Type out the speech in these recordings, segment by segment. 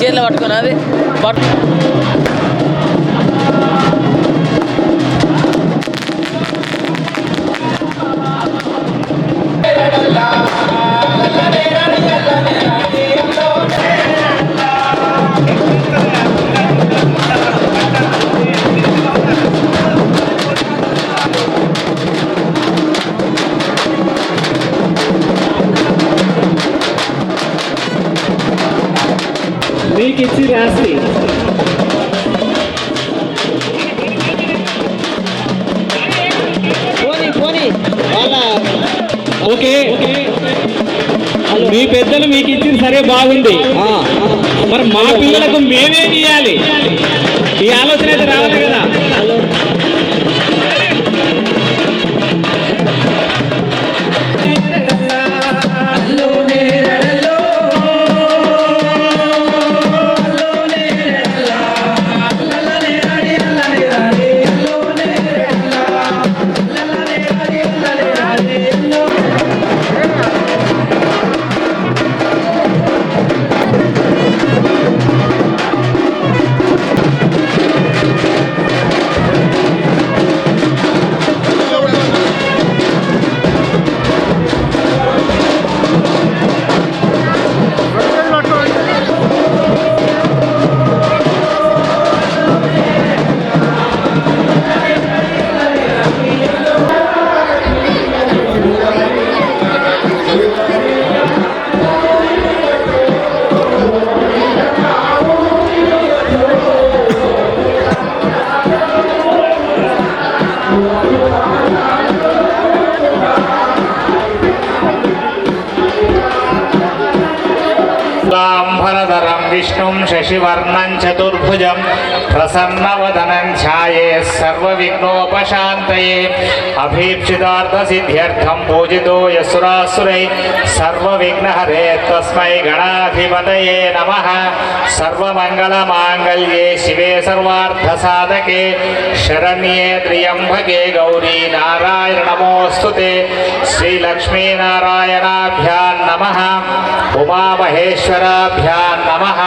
చేతిలో పట్టుకుని అది మీకు ఇచ్చి రాసి ఓకే మీ పెద్దలు మీకు ఇచ్చింది సరే బాగుంది. మరి మా పిల్లలకు మేమే ఇవ్వాలి. ఈ ఆలోచన అయితే రావాలి కదా. शुक्लांबरधरं विष्णुं शशिवर्णं चतुर्भुजं प्रसन्नवदनं ध्यायेत् सर्वविघ्नोपशान्तये अभीप्सितार्थसिद्ध्यर्थं पूजितो यस्सुरासुरैः सर्वविघ्नहरे तस्मै गणाधिपतये नमः। सर्वमङ्गलमाङ्गल्ये शिवे सर्वार्थसाधके शरण्ये त्र्यम्बके गौरी नारायण नमोऽस्तुते। श्रीलक्ष्मीनारायणाभ्यां नमः। उमामहेश्वराभ्यां नमः।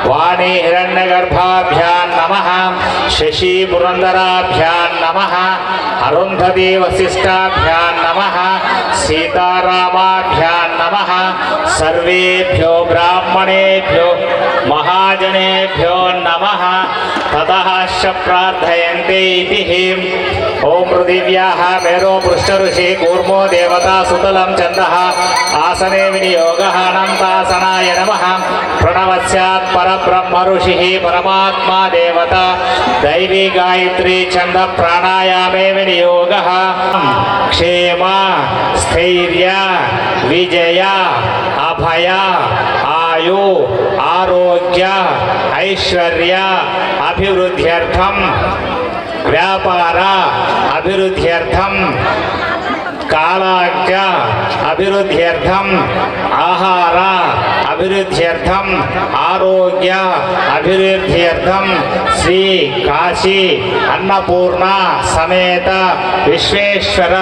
वाणी हिरण्यगर्भाभ्यां नमः। शशि पुरन्दराभ्यां नमः। अरुन्धती वसिष्ठाभ्यां नमः। सीतारामाभ्यां नमः। सर्वेभ्यो ब्राह्मणेभ्यो महाजनेभ्यो नमः। ततः प्रार्थयन्ते इति ओम पृथिव्याः मेरो पृष्ठऋषि कूर्मो देवता सुतलं चन्दः आसने विनियोगः अनन्तासनाय नमः। प्रणवस्यात् परब्रह्म ऋषिः परमात्मा देवता दैवी गायत्री छन्द प्राणायामे विनियोगः। क्षेम स्थैर्य विजय अभय आयु आरोग्य ऐश्वर्य अभिवृद्ध्यर्थं व्यापार अभिवृद्ध्यर्थं कालाज्ञ अभिवृद्ध्यर्थं आहार अभिवृद्ध्यर्थं आरोग्य अभिवृद्ध्यर्थं श्री काशी अन्नपूर्णा समेत विश्वेश्वर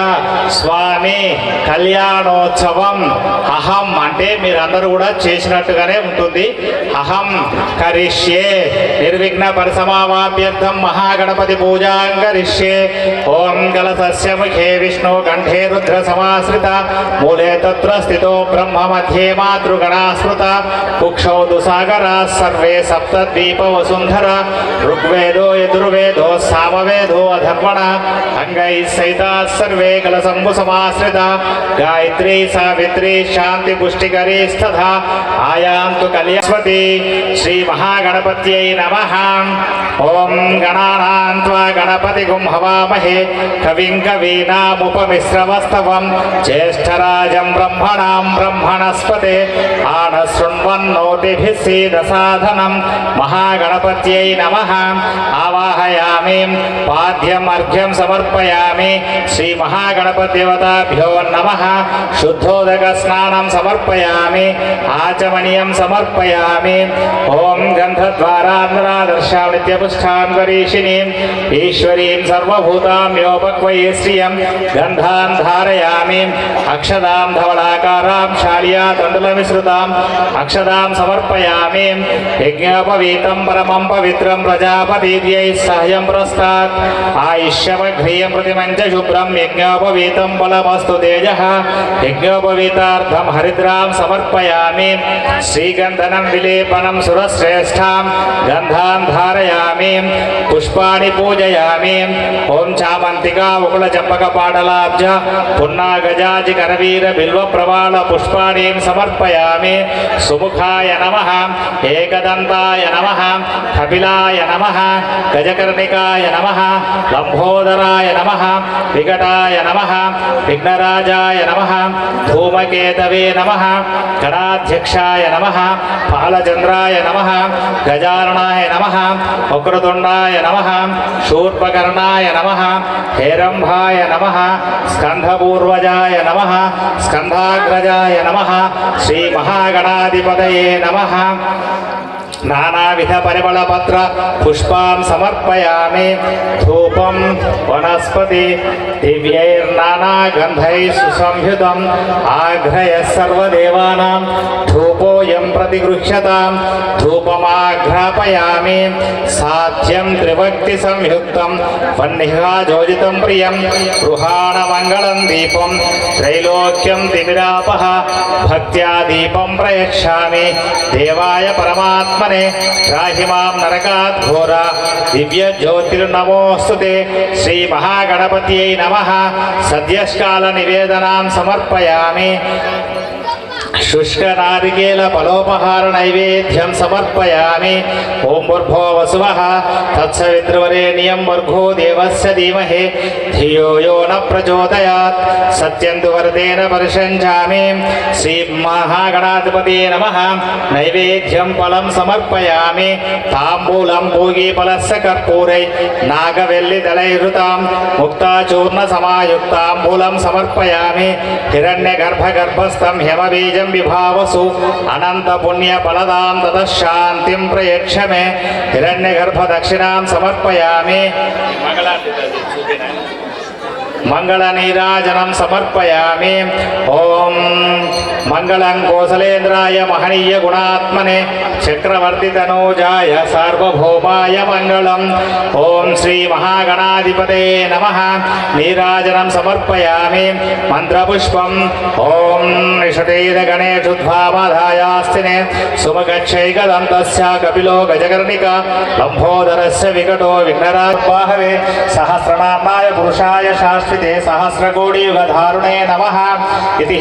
स्वामी कल्याणोत्सवम अहम అంటే మీరందరూ కూడా చేసినట్టుగానే ఉంటుంది. అహం కరిష్యే నిర్విఘ్న పరిసమావాప్యర్థం మహాగణపతి పూజాం కరిష్యే. ఓం కలశస్య ముఖే విష్ణు కంఠే రుద్ర సమాశ్రిత మూలే తత్ర స్థితో బ్రహ్మ మధ్యే మాతృగణా స్మృత కుక్షౌ దుసాగరా సర్వే సప్తద్వీప వసుంధర ఋగ్వేదో యజుర్వేదో సామవేదో అధర్వణ అంగై సైతా సర్వే కలశంభు సమాశ్రిత గాయత్రీ సావిత్రీ శాంతి పుష్టికరీ స్తథా ఆయాంతు కళ్యాణవతి. శ్రీ మహాగణపత్యై నమః. ఓం గణానాం త్వా గణపతిగుం హవామహే కవిం కవీనాముపమిశ్రవస్తవం జ్యేష్ఠరాజం బ్రహ్మణాం బ్రహ్మణస్పతే ఆనశృణ్వన్నోతిభిः सीदसाधनं महागणपत्यै नमः. आवाहयामि पाद्यम् अर्घ्यं समर्पयामि. श्री महागणपतिदेवताभ्यो नमः. शुद्धोदक स्नानं समर्पयामि. आचमनीयं समर्पयामि. ओम गन्धद्वारान्धरादर्शां नित्यपुष्टां गरीषिणीं ईश्वरीं सर्वभूतां योपक्वये श्रियं गन्धान्धा ధారయామి అక్షదాం ధవళాకారాం శాల్యా తండులమిశ్రుతాం అక్షదాం సమర్పయామి యజ్ఞోపవీతం పరమం పవిత్రం ప్రజాపతిర్యై సహయం ప్రస్తాత్ ఆయుష్యమఘ్రియం ప్రతిమంచ శుభ్రం యజ్ఞోపవీతం బలమస్తు తేజః యజ్ఞోపవీతార్థం హరిద్రాం సమర్పయామి శ్రీగంధనం విలేపనం సురశ్రేష్ఠాం గంధాం ధారయామి పుష్పాణి పూజయామి ఓం చామంతికా ఉకుల చంపక పాటలాబ్జ పున్నా గజాజి కరవీర బిల్వ ప్రవాళ పుష్పాణి సమర్పయామి సుముఖాయ నమః ఏకదంతాయ నమః కపిలాయ నమః గజకర్ణికాయ నమః లంబోదరాయ నమః వికటాయ నమః విఘ్నరాజాయ నమః ధూమకేతవే నమః గణాధ్యక్షాయ నమః బాలచంద్రాయ నమః గజాననాయ నమః వక్రతుండాయ నమః శూర్పకర్ణాయ నమః హేరంభాయ నమః స్కంధపూర్వజాయ నమః స్కంధాగ్రజాయ నమః శ్రీ మహాగణాధిపతయే నమః నానావిధ పరిమళపత్ర పుష్పాం సమర్పయామి ధూపం వనస్పతి దివ్యైర్నానాగంధై సుసంయుతం ఆఘ్రయ సర్వదేవానాం ధూపోయం ప్రతిగృహ్యతాం ధూపమాఘ్రాపయామి సాధ్యం త్రిభక్తి సంయుక్తం వన్నిహాజోజితం ప్రియం గృహాణ మంగళం దీపం త్రైలోక్యం తిమిరాపః భక్త్యా దీపం ప్రయక్షామి దేవాయ పరమాత్మనే రాహిమాం నరకాత్ ఘోర దివ్య జ్యోతిర్నమోస్తుతే శ్రీ మహాగణపత్యై నమః సద్యష్కాల నివేదనాం సమర్పయామి శుష్క నారికేల ఫలోపహార నైవేద్యం సమర్పయామి ఓం భూర్భో వసువః తత్సవితృవరేణ్యం భర్గో దేవస్య ధీమహి ధియో యో న ప్రచోదయాత్ సత్యం తు వరదేన పరిషంచామి శ్రీ మహాగణాధిపతే నమః నైవేద్యం ఫలం సమర్పయామి తాంబూలం పూగీఫలస్య కర్పూరై నాగవెల్లిదళైరుతాం ముక్తాచూర్ణ సమాయుక్తాంబూలం సమర్పయామి హిరణ్యగర్భగర్భస్థం హిమబీజం విభావసు అనంత పుణ్య ఫలదాం తతః శాంతిం ప్రయక్ష మే హిరణ్యగర్భ దక్షిణాం సమర్పయామి మంగళ నీరాజనం సమర్పయామి ఓం మంగళం కోసలేంద్రాయ మహనీయ గుణాత్మనే చక్రవర్తి తనూజాయ సార్వభౌమాయ మంగళం ఓం శ్రీ మహాగణాధిపతే నమః నీరాజనం సమర్పయామి మంత్రపుష్పం ఓం నిషతేద గణేశుద్భామధాయాస్తినే సుమగచ్చైకదంతస్య కపిలో గజకర్ణిక లంబోదరస్య వికటో విఘ్నరాజ్బాహవే సహస్రనామాయ పురుషాయ శాశ్వతే సహస్రకోటియుగధారుణే నమః ఇతి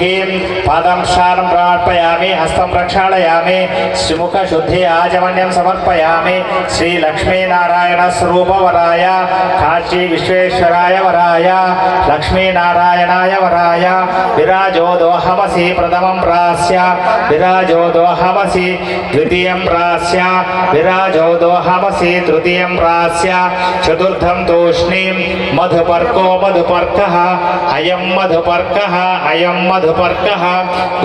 పాదం స్నానం ప్రార్పయామి హస్తం ప్రక్షాళయామి శ్రీముఖ శుద్ధి ఆచమన్యం సమర్పయామి శ్రీ లక్ష్మీనారాయణ స్వరూపవరాయ కాశీ విశ్వేశ్వరాయ వరాయ లక్ష్మీనారాయణాయ వరాయ విరాజోదోహమసి ప్రథమం ప్రాస్య విరాజోదోహమసి ద్వితీయం ప్రాస్య విరాజోదోహమసి తృతీయం ప్రాస్య చతుర్థం తూష్ణీం మధుపర్కో మధుపర్కః అయం మధుపర్కః అయం మధుపర్కః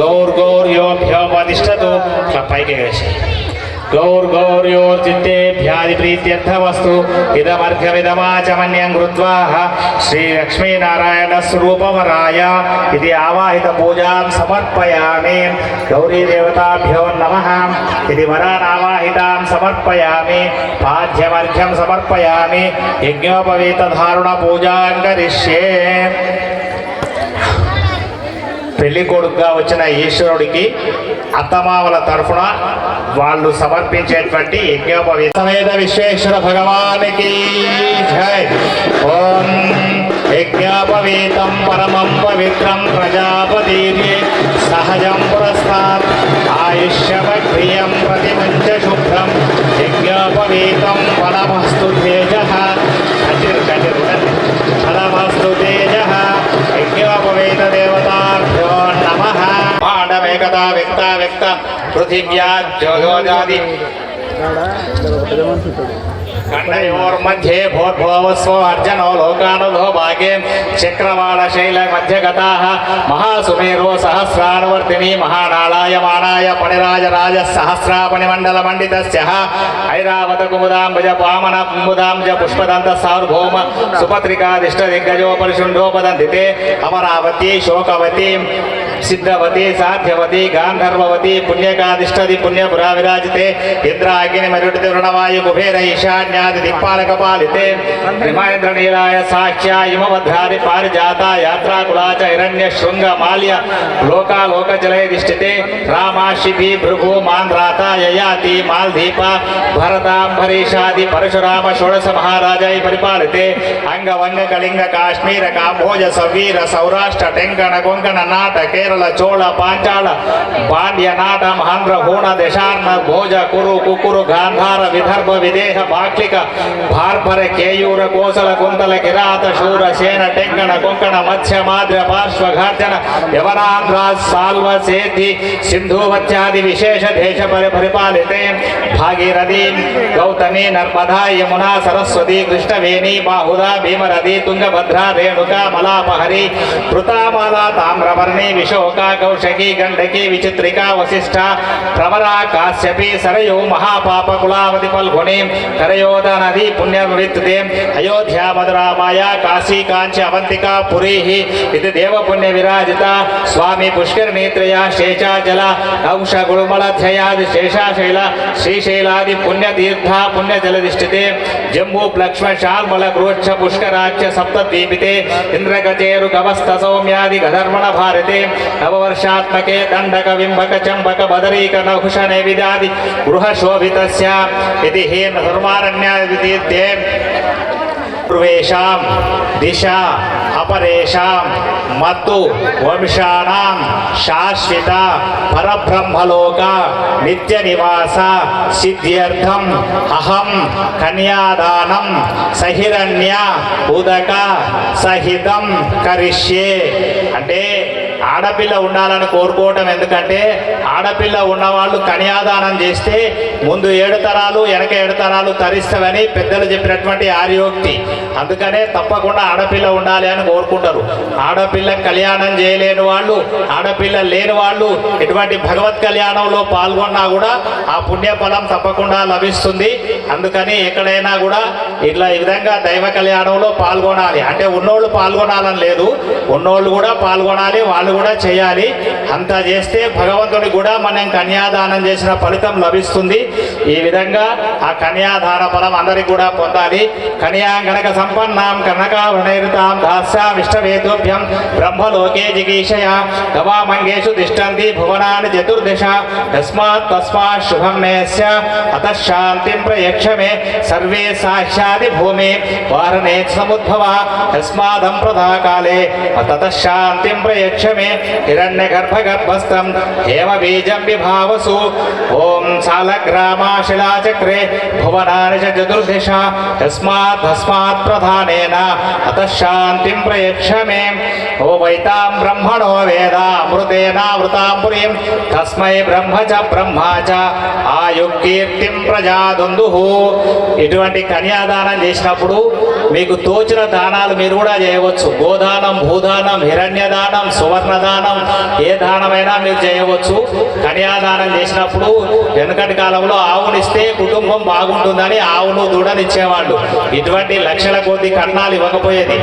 గౌర్గౌర్యోభ్యోపతిష్టతు పైకి వేసి గౌర్గౌర్యోర్చిత్తేభ్యాదిప్రీత్యర్థవస్తు ఇదమర్ఘమిదమాచమన్యం కృత్వా శ్రీ లక్ష్మీనారాయణ స్వరూపవరాయ ఇది ఆవాహిత పూజాం సమర్పయామి గౌరీదేవతాభ్యో నమః ఇది వరానావాహితాం సమర్పయామి పాద్యమర్ఘ్యం సమర్పయామి యజ్ఞోపవీతధారుణ పూజాం కరిష్యే పెళ్లి కొడుకుగా వచ్చిన ఈశ్వరుడికి అత్తమామల తరఫున వాళ్ళు సమర్పించేటువంటి యజ్ఞోపవీత సమేత విశ్వేశ్వర భగవానికి జై. ఓం యజ్ఞోపవీతం పరమం పవిత్రం ప్రజాపతిర్యే సహజం పురస్తాత్ ఆయుష్యమగ్రియం ప్రతిమంచ శుభ్రం యజ్ఞోపవీతం ఫలమస్తు తేజః ఫలమస్తు తేజః యజ్ఞోపవీత దేవతాభ్యో నమః. పాండవేకదా వ్యక్త వ్యక్త పృథివ్యా జోజోజాది ఖండయోర్मध्ये భూర్భువస్వ అర్జనో లోకానుభో భాగ్య మార్గే చక్రవాళ శైల మధ్యగతాః మహాసుమేరో సహస్రానువర్తిని మహానాళాయమానాయ పణిరాజరాజ సహస్రాపణిమండల మండితస్య ఐరావత కుముదాంబుజ పామన ముదాంబుజ పుష్పదంత సార్వభౌమ సుపత్రికాదిష్ట దిగ్గజోపరిషుండోపదంతితే అమరావతి శోకవతి సిద్ధవతి సాధ్యవతి గాంధర్వవతి పుణ్యకాదిష్టది పుణ్యపురా విరాజితే ఇంద్రాగ్ని మరుడితి వృణవాయు కుబేర ఈశాన్యాది దిక్పాలక పాలితే హిమేంద్ర నీలాయ సాఖ్య హిమభద్రాది పారిజాత యాత్రాకులాచ హిరణ్య శృంగ మాల్య లోకాలోక జలయధిష్ఠితే రామాశిభి భృగు మాంధ్రాత యయాతి మాల్దీప భరతాంబరీషాది పరశురామ షోడశ మహారాజై పరిపాలితే అంగవంగ కళింగ కాశ్మీర కాంభోజ సవీర సౌరాష్ట్ర టెంకణ కొంకణ నాట కేరళ చోళ పాంచాళ పాండ్య నాట మహాంధ్ర హూణ దశార్ణ భోజ కురు కుకురు గాంధార విదర్భ విదేహ బాక్లిక భార్భర కేయూర కోసల కుంతల కిరాత శూర సేన టెంకణ కొంకణ మత్స్య మాద్ర పార్శ్వ ఘార్జన యవనాంధ్ర సాల్వ సేద్ధి సింధువత్యాది విశేష దేశ పరిపాలితే భాగీరథీ గౌతమి నర్మదా యమునా సరస్వతి కృష్ణవేణి బాహుదా భీమరథి తుంగభద్ర రేణుక మలాపహరి కృతామాలా తామ్రవర్ణి విశోక కౌశకి గండకి విచిత్రిక వశిష్ఠ ప్రవరా కాశ్యపి సరయో మహాపాప కులావతి పల్గుణి కరయోద నది పుణ్యవిత్తే అయోధ్య మధురామాయ కాశీ కాంచి అవంతిక పురీ ఇది దేవపుణ్య విరాజిత స్వామి పుష్కరిణీత్రయ శేషాచల ఔష గుళమలధ్యయాది శేషాశైల శ్రీశైలాది పుణ్యతీర్థ పుణ్యజలధిష్ఠితే జంబూ లక్ష్మణ శాల్మల గృహ పుష్కరాఖ్య సప్తద్వీపితే ఇంద్రగచేరు గవస్థ సౌమ్యాది గధర్మణ భారతే నవవర్షాత్మకే దండక వింబక చంబక బదరీక నహుష నైవిద్యాది గృహ శోభితస్య ఇది హేమ ధర్మారణ్యాదితే పూర్వేషాం దిశ అపరేషాం మత్తు వంశానాం శాశ్వత పరబ్రహ్మలోక నిత్య నివాస సిద్ధ్యర్థం అహం కన్యాదానం సహిరణ్య ఉదక సహితం కరిష్యే. అంటే ఆడపిల్ల ఉండాలని కోరుకోవటం ఎందుకంటే ఆడపిల్ల ఉన్నవాళ్ళు కన్యాదానం చేస్తే ముందు 7 తరాలు వెనక 7 తరాలు తరిస్తామని పెద్దలు చెప్పినటువంటి ఆర్యోక్తి. అందుకనే తప్పకుండా ఆడపిల్ల ఉండాలి అని కోరుకుంటారు. ఆడపిల్ల కళ్యాణం చేయలేని వాళ్ళు, ఆడపిల్ల లేని వాళ్ళు ఎటువంటి భగవత్ కళ్యాణంలో పాల్గొన్నా కూడా ఆ పుణ్యఫలం తప్పకుండా లభిస్తుంది. అందుకని ఎక్కడైనా కూడా ఇట్లా ఈ విధంగా దైవ కళ్యాణంలో పాల్గొనాలి. అంటే ఉన్నోళ్ళు పాల్గొనాలని లేదు, ఉన్నోళ్ళు కూడా పాల్గొనాలి, వాళ్ళు కూడా చేయాలి. అంతా చేస్తే భగవంతుడి కూడా మనం కన్యాదానం చేసిన ఫలితం లభిస్తుంది. ఈ విధంగా ఆ కన్యాదాన ఫలం అందరికి కూడా పొందాలి. కన్యాంగనక సంపన్నాం కనకావృణైరుతాం దాస్యామిష్టవేదోభ్యం బ్రహ్మలోకే జిగీషయ గవామంగేషు తిష్టంతి భువనాని చతుర్దశ తస్మాత్ తస్మాత్ శుభం మేస్య అతః శాంతిం ప్రయక్షమే సర్వే సాక్ష్యాది భూమి వారణే సముద్భవ తస్మాదం ప్రధాకాలే తతః శాంతిం ప్రయక్షమే హిరణ్య గర్భగర్భస్థం హేమ బీజం విభావసు ఓం సాలగ్రామాశిలాచక్రే భువనాని చతుర్దిశ తస్మాత్ తస్మాత్ ప్రధానేన అతః శాంతిం ప్రయక్షమే. ఓ వైతాం బ్రహ్మణో వేద అమృతేనావృతాం పురీం తస్మై బ్రహ్మ చ బ్రహ్మా చ ఆయుకీర్తిం ప్రజాదుందుః. ఇటువంటి కన్యాదానం చేసినప్పుడు మీకు తోచిన దానాలు మీరు కూడా చేయవచ్చు. గోదానం, భూదానం, హిరణ్యదానం, సువర్ణదానం, ఏ దానమైనా మీరు చేయవచ్చు. కన్యాదానం చేసినప్పుడు వెనుకటి కాలంలో ఆవునిస్తే కుటుంబం బాగుంటుందని ఆవును దూడనిచ్చేవాళ్ళు. ఇటువంటి లక్షల కొద్ది కట్నాలు ఇవ్వకపోయేది.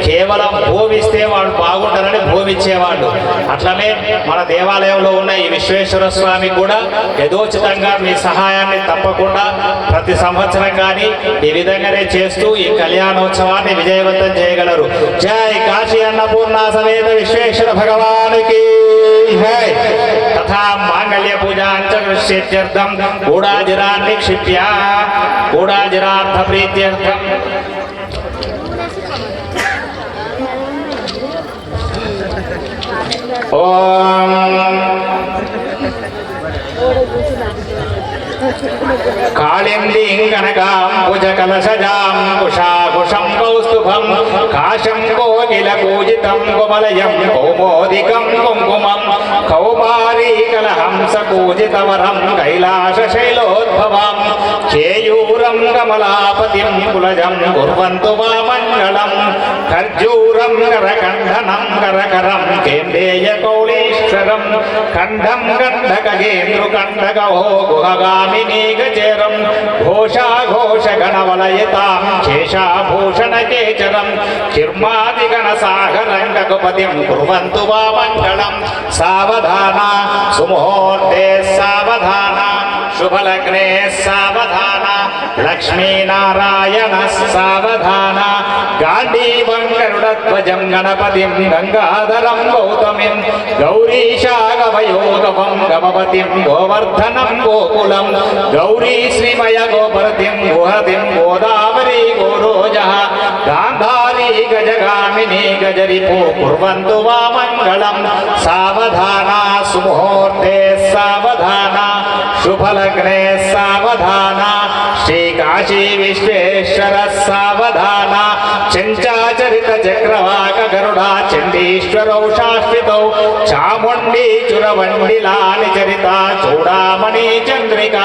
కేవలం భూమి ఇస్తే వాళ్ళు బాగుంటారని భూమి ఇచ్చేవాళ్ళు. అట్లనే మన దేవాలయంలో ఉన్న ఈ విశ్వేశ్వర స్వామి కూడా యథోచితంగా మీ సహాయాన్ని తప్పకుండా ప్రతి సంవత్సరం కానీ ఈ విధంగానే చేస్తూ ఈ కళ్యాణోత్సవాన్ని విజయవంతం చేయగలరు. జై కాశీ అన్నపూర్ణ సమేత విశ్వేశ్వర భగవానికి జై. తథా మాంగళ్య పూజాంచ కృష్యేత్యర్థం గూఢాజిరాన్ని క్షిప్య గూఢాజిరార్థ ప్రీత్యర్థం ఓం కాళిందీం కనకాంబుజ కలశజాం కుషాకుషం కౌస్తుభం కాశం కోకిల పూజితం కుమలయం కౌమోదికం కుంకుమం కౌమారీకలహంస పూజితవరం కైలాస శైలోద్భవం కేయూరం కమలాపతిం కులజం కుర్వంతు మా మంగళం ఖర్జూర కంఠం కరకంఠనం కరకరం కేంద్రేయ కౌళీశ్వరం కంఠం కంఠకేంద్రు కంఠకో గుహగామినీ గజేరం ఘోషాఘోష గణవలయతాం శేషాభూషణ కేచరం కిర్మాదిగణ సాగరం రఘుపతిం కుర్వంతు వా మంగళం సావధాన సుముహూర్తే సావధాన శుభలగ్నే సావధాన లక్ష్మీనారాయణ సావధాన గాంధీవం గరుడధ్వజం గణపతిం గంగాధరం గౌతమిం గౌరీశాగవయోగవం గమపతిం గోవర్ధనం గోకులం గౌరీ శ్రీమయ గోపరతిం గుహతిం గోదావరి గోరోజ గాంధారీ గజగామిని గజరిపో కుర్వంతు వా మంగళం సావధాన సుముహూర్తే సావధాన శుభలగ్నే సావధాన శ్రీకాశీ విశ్వేశ్వర సావధాన చంచాచరిత చక్రవాక గరుడా చండీశ్వరౌ శాశ్వతౌ చాముండీ చురవండిలాని చరిత చూడామణి చంద్రిక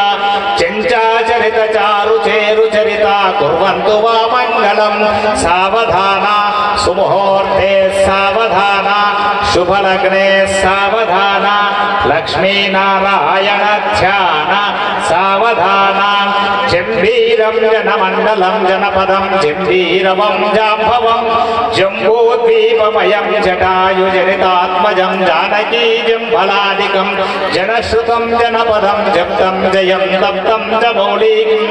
చంచాచరిత చారు చేరు చరిత కుర్వంతు వా మంగళం సావధాన సుముహూర్తే సావధాన శుభలగ్నే సావధాన లక్ష్మీనారాయణ ధ్యాన సావధాన జంబీరం జనమండలం జనపదం జంబీరవం జాంభవం జంబూద్వీపమయం జటాయుజనితాత్మజం జానకీజం ఫలాదికం జనశ్రుతం జనపదం జప్తం జయం తప్తం చ మౌళీకం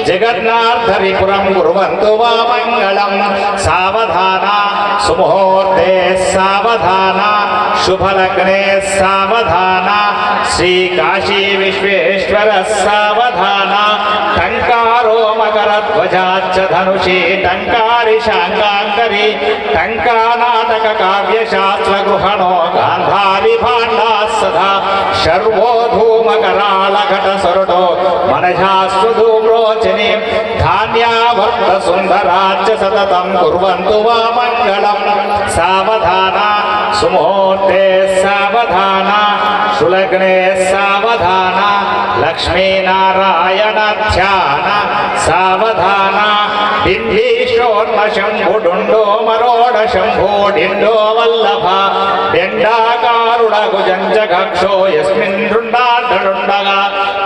జగన్నాథరిపురం కుర్వంతు వా మంగళం సావధాన సుముహూర్తే సావధాన శుభలగ్నే సావధాన శ్రీకాశీ విశ్వేశ్వర సావధాన టంకారో మకరధ్వజాచ్చ ధనుషి టంకారి శాంగాంకరి టంకానాటక కావ్యశాస్త్ర గృహణో గాంధారి భాండా సదా శర్వో ధూమకరాళ ఘట సరుడో మనజాస్సు ధూమ్రోచని ధాన్యావర్త సుందరాచ్చ సతతం కుర్వంతు వా మంగళం సావధాన సుముహూర్తే సావధాన సులగ్నే సావధాన లక్ష్మీనారాయణ ధ్యాన సావధాన బింబీషోర్మ శంభుడుండో మరోడ శంభోడిండో వల్లభ బెండాకారుడగు జంజగక్షో యస్మిన్ రుండాఢుండగా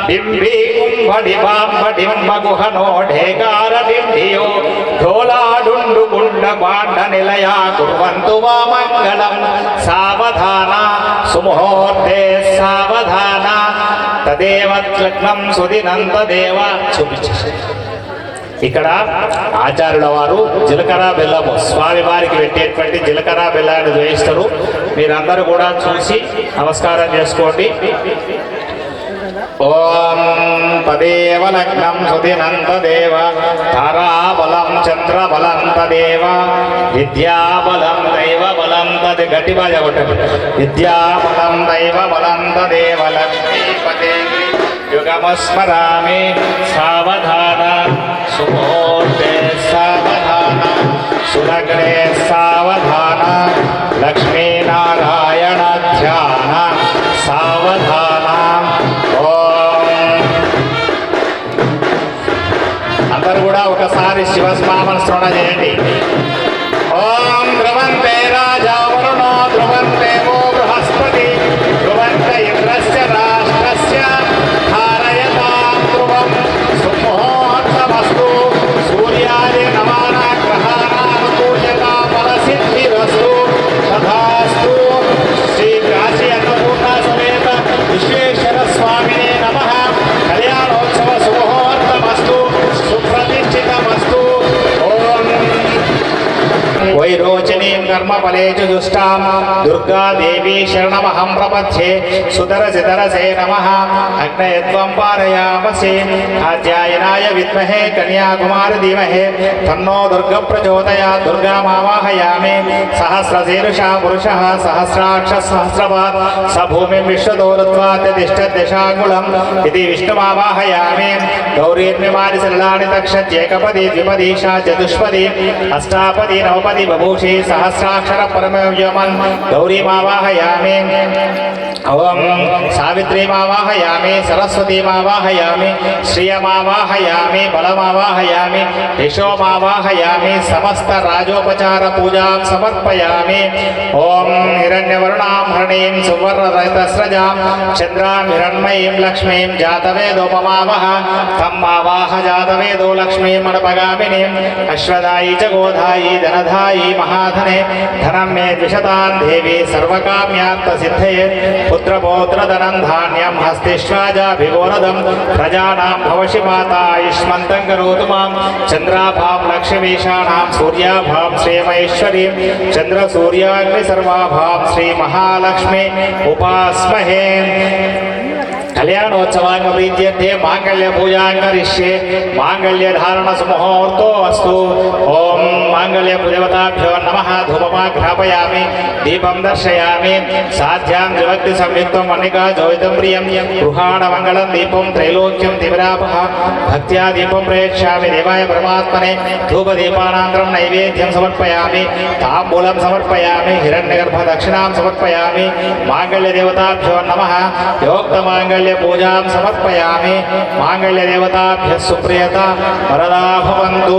బింబీ కుంభడి బాంబడింబ గుహనో ఢేకార బింబియో ధోలాడుండు గుండ బాండ నిలయా కుర్వంతు వా మంగళం సావధాన సుముహూర్తే సావధాన తదేవ లగ్నం సుదినంత దేవ చూపించేసి ఇక్కడ ఆచార్యుల వారు జీలకర్ర బెల్లము స్వామి వారికి పెట్టేటువంటి జీలకర్ర బెల్లాన్ని వేయిస్తారు. మీరందరూ కూడా చూసి నమస్కారం చేసుకోండి. ఓం తదేవ లగ్నం సుదినంత దేవ తారాబలం చంద్రబలం తదేవ విద్యాబలం దైవ బలం తది గట్టి బాజా కొట్టండి. విద్యాబలం దైవ బలం తదేవ లక్ష్మీపతే యుగమస్మరామి సావధాన సుముహూర్తే సావధాన సులగ్నే సావధాన లక్ష్మీనారాయణ ధ్యాన సావధాన. అందరూ కూడా ఒకసారి శివస్నామం శ్రవణ చేయండి. ఓం ధ్రువంతే రాజా వరుణో ధ్రువంతే వో బృహస్పతి ధ్రువంత ఇంద్రస్య రాష్ట్రస్య ధారయతాం ధ్రువం సుముహూర్తమస్తు సూర్యాయ నమాన గ్రహాణానుకూల్యత ఫలసిద్ధిరస్తు తథాస్తు. శ్రీ కాశీ అన్నపూర్ణ సమేత విశ్వేశ్వర స్వామినే నమః. కళ్యాణోత్సవ సుముహూర్తమస్తు సుప్రతిష్ఠితమస్తు. ఓం వైరోచనీం కర్మ ఫలేచు దుష్టాం దుర్గాదేవీ శరణమహం ప్రపథ్యే సుదరసిదరసే నమః. అగ్నయత్వం పారయామసి కాత్యాయనాయ విద్మహే కన్యాకుమారి ధీమహే తన్నో దుర్గ ప్రచోదయాత్. దుర్గామావాహయామి సహస్రశీర్షా పురుషः సహస్రాక్ష సహస్రపాత్ స భూమిం విశ్వదోరుత్వాత్తిష్టదశాంగుళం ఇది విష్ణుమావాహయామి. గౌరీర్మిమాని సరళాని తక్షత్యేకపది ద్విపది చతుష్పది అష్టాపది నవపది బభూషి సహస్రా ఏకమాక్షర పరమవ్యోమన్ గౌరీమావాహయామి ఓం సావిత్రీమావాహయామి సరస్వతీమావాహయామి శ్రియమావాహయామి బలమావాహయామి యశోమావాహయామి సమస్త రాజోపచార పూజాం సమర్పయామి ఓం హిరణ్యవర్ణాం హరణీం సువర్ణరహితస్రజాం చంద్రాం హిరణ్మయీం లక్ష్మీం జాతవేదోపమావహ తమ్మావాహ జాతవేదో లక్ష్మీం మణపగామినీం అశ్వదాయి చ గోధాయి ధనధాయి మహాధనే ధనం మే ద్విషతాన్ దేవి సర్వకామ్యార్థ సిద్ధయే పుత్రపౌత్రధనం ధాన్యం హస్తిష్వాజాభిగోరదం ప్రజానాం భవషి మాతా ఆయుష్మంతం కరోతు మాం చంద్రాభాం లక్ష్మీశానాం సూర్యాభాం శ్రీమహేశ్వరీం చంద్రసూర్యాగ్ని సర్వాభాం శ్రీ మహాలక్ష్మి ఉపాస్మహే కళ్యాణోత్సవాంగ ప్రీత్యర్థే మాంగళ్య పూజాంగరిష్యే మాంగళ్య ధారణ సుముహూర్తో అస్తు ఓం మాంగళ్య దేవతాభ్యో నమః ధూపమాఘ్రాపయామి దీపం దర్శయామి సాధ్యాం త్రిభక్తి సంయుక్తం వన్నికా జోయితం ప్రియం గృహాణ మంగళం దీపం త్రైలోక్యం దివిరాపః భక్త్యా దీపం ప్రేక్షామి దేవాయ పరమాత్మనే ధూపదీపానంతరం నైవేద్యం సమర్పయామి తాంబూలం సమర్పయామి హిరణ్యగర్భ దక్షిణాం సమర్పయామి మాంగళ్య దేవతాభ్యో నమః యోక్త మాంగళ్య పూజాం సమర్పయామి మాంగళ్య దేవతాభ్య సుప్రియత వరదా భవంతు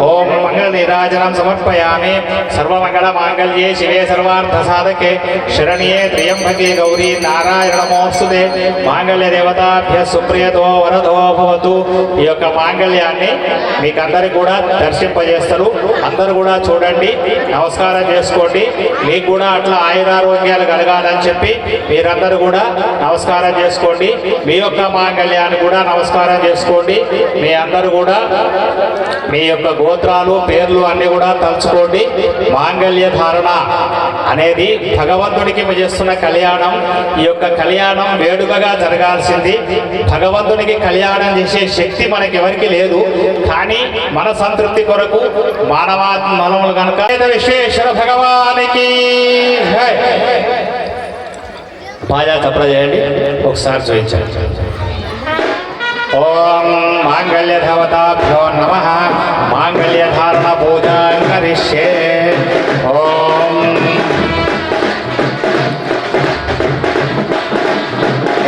ఓం మంగళ నీరాజనం సమర్పయామి సర్వమంగళ మాంగళ్యే శివే సర్వార్థ సాధకే శరణ్యే త్ర్యంబకే గౌరీ నారాయణ నమోస్తుతే మాంగళ్య దేవతాభ్య సుప్రియతో వరదో భవతు ఈ యొక్క మాంగళ్యాన్ని మీకందరికి కూడా దర్శింపజేస్తారు అందరూ కూడా చూడండి నమస్కారం చేసుకోండి మీకు కూడా అట్లా ఆయురారోగ్యాలు కలగాలని చెప్పి మీరందరూ కూడా నమస్కారం చేసుకోండి మీ యొక్క మాంగళ్యాన్ని కూడా నమస్కారం చేసుకోండి మీ అందరూ కూడా మీ యొక్క గోత్రాలు పేర్లు అన్ని కూడా తలుచుకోండి మాంగళ్య ధారణ అనేది భగవంతుడికి చేస్తున్న కళ్యాణం ఈ యొక్క కళ్యాణం వేడుకగా జరగాల్సింది భగవంతునికి కళ్యాణం చేసే శక్తి మనకి ఎవరికి లేదు కానీ మన సంతృప్తి కొరకు మానవాత్మలు కనుక విశ్వేశ్వర భగవానికి బాజా చప్పట చేయండి ఒకసారి చూపించండి ఓం మాంగళ్య దేవతాభ్యో నమః మాంగళ్య ధారణ పూజాం కరిష్యే ఓం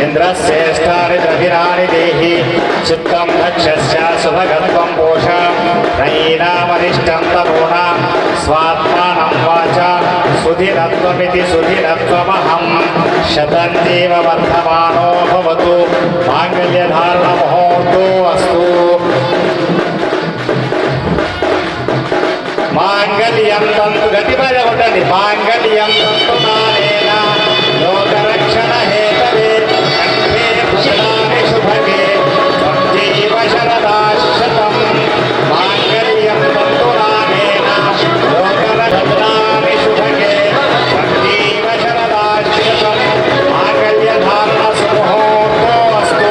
ఇంద్రశ్రేష్టాని ద్రవిరాణి దేహి చిత్తం దక్షస్య శుభగత్వం పోష నయీనామరిష్టం తమూనాం స్వాత్మానం వాచ సుధిరత్వమితి సుధిరత్వమహం శతం జీవ వర్ధమానో భవతు మాంగళ్యధారణ ముహూర్తో అస్తు మాంగళ్యం తంతు గతిపద ఉండండి మాంగళ్యం తంతు నానేన లోకరక్షణ హేతవే కంఠే పుష్ణామి శుభగే త్వం జీవ శరదాశతం మాంగళ్యం తంతు నానేన లోకరక్షణామి శుభగే త్వం జీవ శరదాశతం మాంగళ్యధారణ సుముహూర్తో అస్తు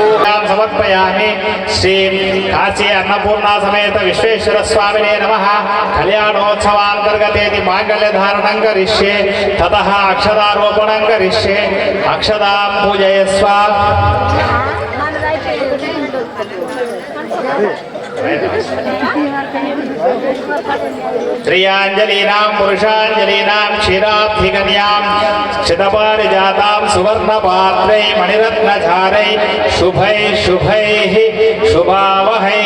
సమర్పయామి శ్రీ కాశీ అన్నపూర్ణా సమేత విశ్వేశ్వర స్వామినే నమః కళ్యాణోత్సవాంతర్గతేది మాంగళ్యధారణం కరిష్యే తతః అక్షతారోపణం కరిష్యే అక్షతాం పూజయస్వ త్రియాంజలీనాం పురుషాంజలీనాం క్షీరాబ్ధికన్యాం క్షితపారిజాతాం సువర్ణపాత్రై మణిరత్నధారై శుభై శుభైః శుభావహై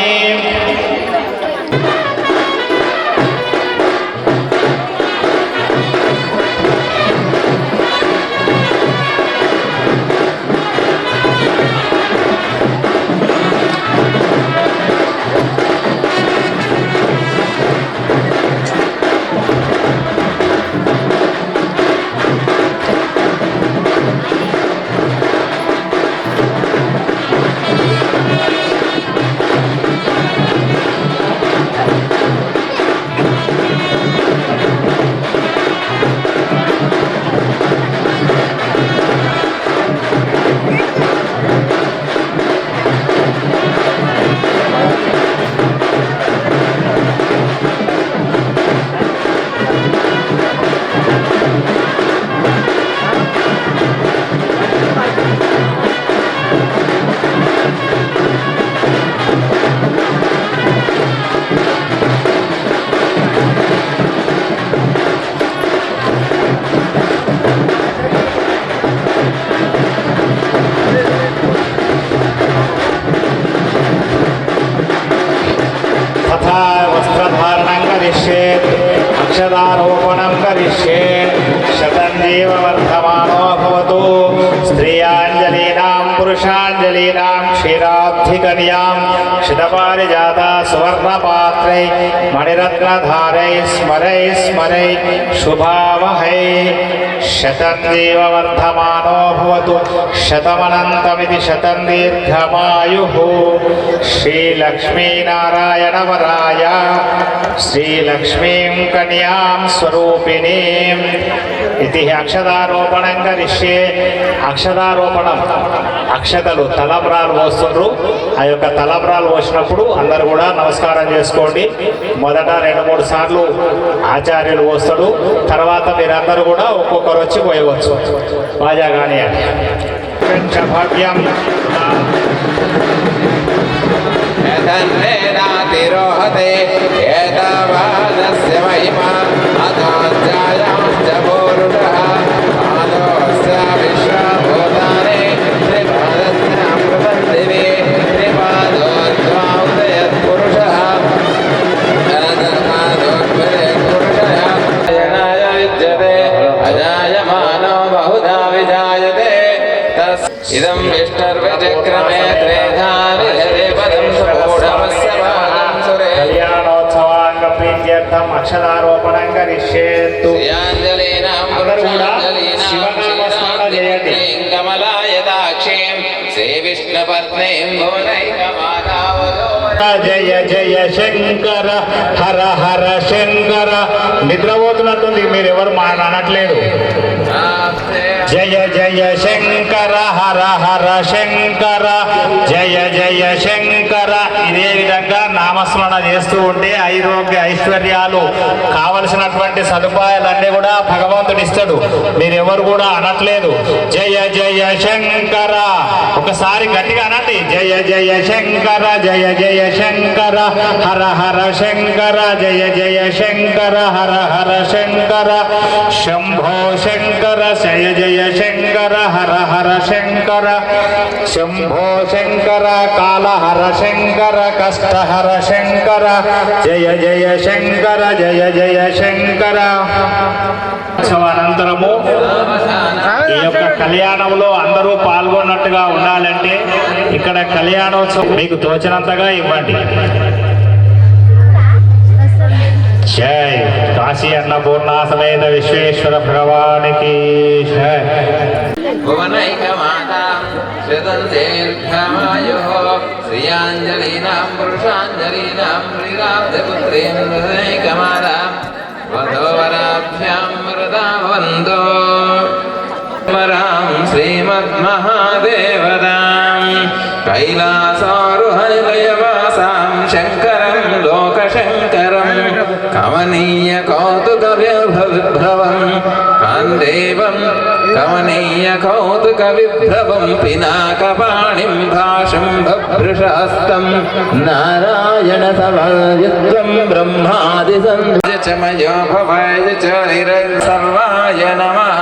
करिष्ये शतं जीव वर्धमानो भवतु स्त्रियांजलीनां पुरुषांजलीनां क्षीराब्धिकन्यां क्षितपारिजाता सुवर्णपात्रै मणिरत्नधारै स्मरै स्मरै शुभावहै शतं जीव वर्धमानो भवतु शतमनन्तमिति शतं दीर्घमायुः श्रीलक्ष्मीनारायणवराय श्रीलक्ष्मीं कन्यां स्वरूपिणीम् इति अक्षतारोपणं करिष्ये అక్షతారోపణం అక్షతలు తలంబ్రాలు పోస్తుండ్రు ఆ యొక్క తలంబ్రాలు పోసినప్పుడు అందరూ కూడా నమస్కారం చేసుకోండి మొదట 2-3 సార్లు ఆచార్యులు పోస్తాడు తర్వాత మీరందరూ కూడా ఒక్కొక్కరు వచ్చి పోయవచ్చు బాజా కానీ భవ్యం తిరోహతే ఏతావాదస్య మహిమా అతోధ్యాయం చ పూరుషః ఆదోస్య విశ్వభూతాని త్రిపాదస్య అమృతందివి త్రిపాదోద్వాదయత్ పురుషః తదమాదోద్వయత్పురుషः అజనాయ విద్యతే అజాయమానో బహుధా విజాయతే తస్ ఇదం విష్ణుర్విచక్రమే త్రేధా విహరే పదం సమూఢమస్య బాలం సురే కళ్యాణోత్సవాంగ ప్రీత్యర్థం అక్షతారోపణం కరిష్యేత్తు శ్రీయాంజలీనాం పురుషాంజలీనాం కమలాయతాక్షీం శ్రీ విష్ణుపత్నీం భువనైకమాతావదో జయ జయ శంకర హర హర శంకర నిద్రపోతున్నట్టుంది మీరు ఎవరు అనట్లేదు జయ జయ శంకర హర హర శంకర జయ జయ శంకర ఇదే విధంగా నామస్మరణ చేస్తూ ఉంటే ఆరోగ్య ఐశ్వర్యాలు కావలసినటువంటి సదుపాయాలన్నీ కూడా భగవంతుడు ఇస్తాడు మీరెవరు కూడా అనట్లేదు జయ జయ శంకర ఒకసారి గట్టిగా అనండి జయ జయ శంకర జయ జయ శంకర హర హర శంకర జయ జయ శంకర హర హర శంకర శంభో శంకర జయ జయ శంకర హర హర శంకర శంభో శంకర కాల హర శంకర కష్టహర శంకర జయ జయ శంకర జయ జయ శంకర అనంతరము ఈ యొక్క కళ్యాణంలో అందరూ పాల్గొన్నట్టుగా ఉండాలంటే ఇక్కడ కళ్యాణోత్సవం మీకు తోచినంతగా ఇవ్వండి జై కాశీ అన్నపూర్ణ సమేత విశ్వేశ్వర భగవానికి జై భువనైకమాతాం శతం దీర్ఘమాయుః శ్రీయాంజలీనాం పురుషాంజలీనాం శ్రీరాబ్ధపుత్రీం భువనైకమాతాం వధూవరాభ్యాం వరదావంతో వరాం శ్రీమద్మహాదేవతాం కైలాసారుహైలయవాసాం శంకరం లోకశంకరం కమనీయ కౌతుక విభ్రవం కాందేవం కమనీయ కౌతుక విభ్రవం పినాకపాణిం భాషం భృషహస్తం నారాయణ సమాయుత్వం బ్రహ్మాది సంధ్యచమయో భవాయ చ సర్వాయ నమః